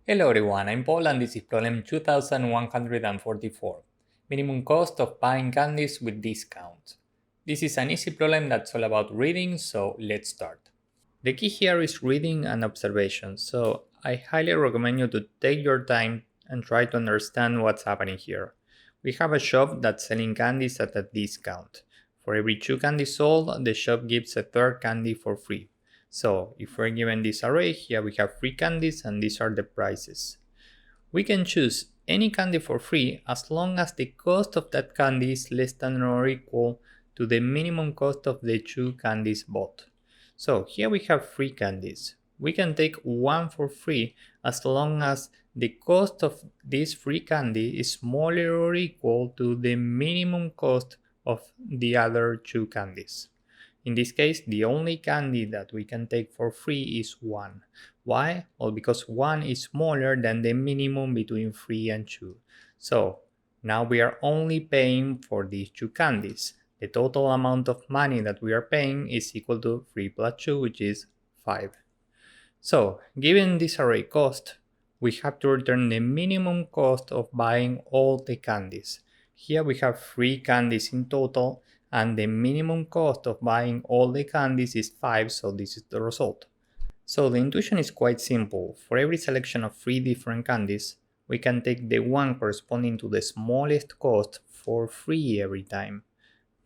Hello everyone, I'm Paul and this is problem 2144. Minimum cost of buying candies with discount. This is an easy problem that's all about reading, so let's start. The key here is reading and observation, so I highly recommend you to take your time and try to understand what's happening here. We have a shop that's selling candies at a discount. For every 2 candies sold, the shop gives a third candy for free. So if we're given this array, here we have 3 candies and these are the prices. We can choose any candy for free as long as the cost of that candy is less than or equal to the minimum cost of the 2 candies bought. So here we have 3 candies. We can take one for free as long as the cost of this free candy is smaller or equal to the minimum cost of the other 2 candies. In this case, the only candy that we can take for free is 1. Why? Well, because 1 is smaller than the minimum between 3 and 2. So, now we are only paying for these 2 candies. The total amount of money that we are paying is equal to 3 plus 2, which is 5. So, given this array cost, we have to return the minimum cost of buying all the candies. Here we have 3 candies in total, and the minimum cost of buying all the candies is 5, so this is the result. So the intuition is quite simple. For every selection of 3 different candies, we can take the one corresponding to the smallest cost for free every time.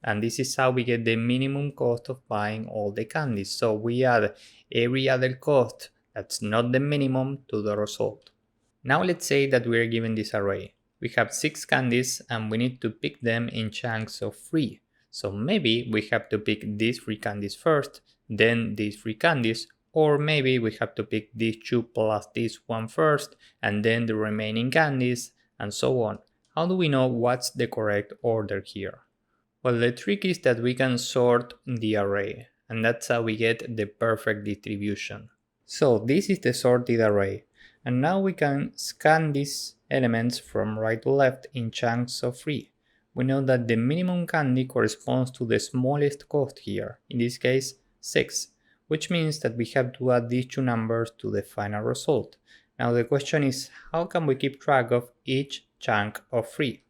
And this is how we get the minimum cost of buying all the candies. So we add every other cost that's not the minimum to the result. Now let's say that we are given this array. We have 6 candies and we need to pick them in chunks of 3. So maybe we have to pick these 3 candies first, then these 3 candies, or maybe we have to pick these 2 plus this one first, and then the remaining candies, and so on. How do we know what's the correct order here? Well, the trick is that we can sort the array, and that's how we get the perfect distribution. So this is the sorted array, and now we can scan these elements from right to left in chunks of 3. We know that the minimum candy corresponds to the smallest cost here, in this case 6, which means that we have to add these 2 numbers to the final result. Now the question is, how can we keep track of each chunk of 3?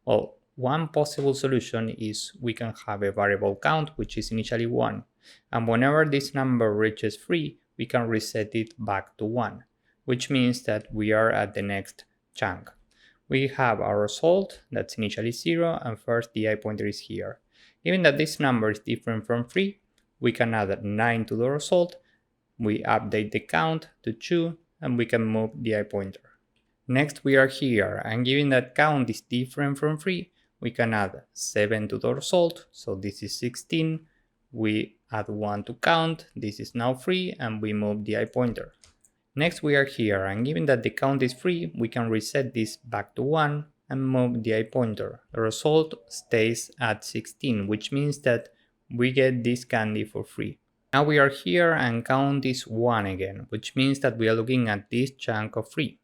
Well, one possible solution is we can have a variable count, which is initially 1, and whenever this number reaches 3, we can reset it back to 1, which means that we are at the next chunk. We have our result that's initially 0, and first the I pointer is here. Given that this number is different from 3, we can add 9 to the result, we update the count to 2, and we can move the I pointer. Next we are here, and given that count is different from 3, we can add 7 to the result, so this is 16, we add 1 to count, this is now 3, and we move the I pointer. Next we are here, and given that the count is 3, we can reset this back to 1 and move the I pointer. The result stays at 16, which means that we get this candy for free. Now we are here and count is 1 again, which means that we are looking at this chunk of 3.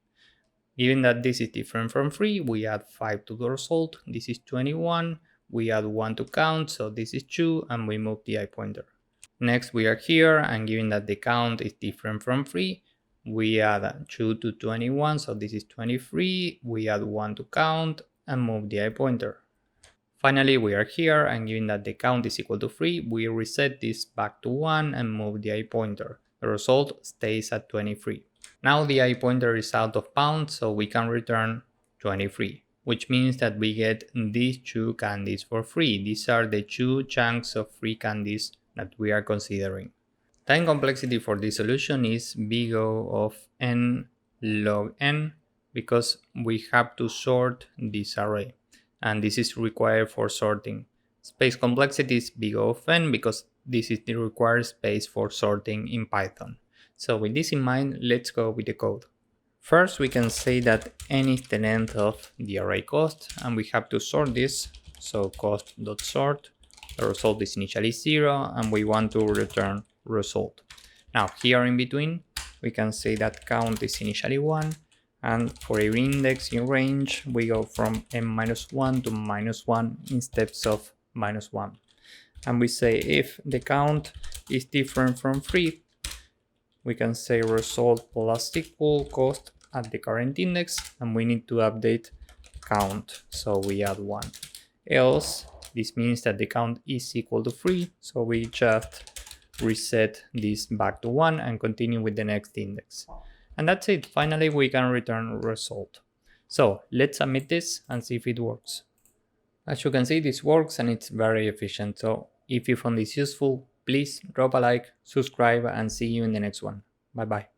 Given that this is different from 3, we add 5 to the result, this is 21, we add 1 to count, so this is 2, and we move the I pointer. Next we are here, and given that the count is different from 3, we add 2 to 21, so this is 23, we add 1 to count, and move the I pointer. Finally we are here, and given that the count is equal to 3, we reset this back to 1 and move the I pointer. The result stays at 23. Now the I pointer is out of bounds, so we can return 23, which means that we get these 2 candies for free. These are the 2 chunks of free candies that we are considering. Time complexity for this solution is big O of n log n, because we have to sort this array, and this is required for sorting. Space complexity is big O of n, because this is the required space for sorting in Python. So with this in mind, let's go with the code. First, we can say that n is the length of the array cost, and we have to sort this. So cost.sort, the result is initially 0, and we want to return result. Now here in between, we can say that count is initially 1, and for every index in range, we go from n-1 to -1 in steps of -1. And we say if the count is different from 3, we can say result plus equal cost at the current index, and we need to update count, so we add 1. Else, this means that the count is equal to 3, so we just reset this back to 1 and continue with the next index. And that's it. Finally, we can return a result. So let's submit this and see if it works. As you can see, this works and it's very efficient. So if you found this useful, please drop a like, subscribe, and see you in the next one. Bye bye.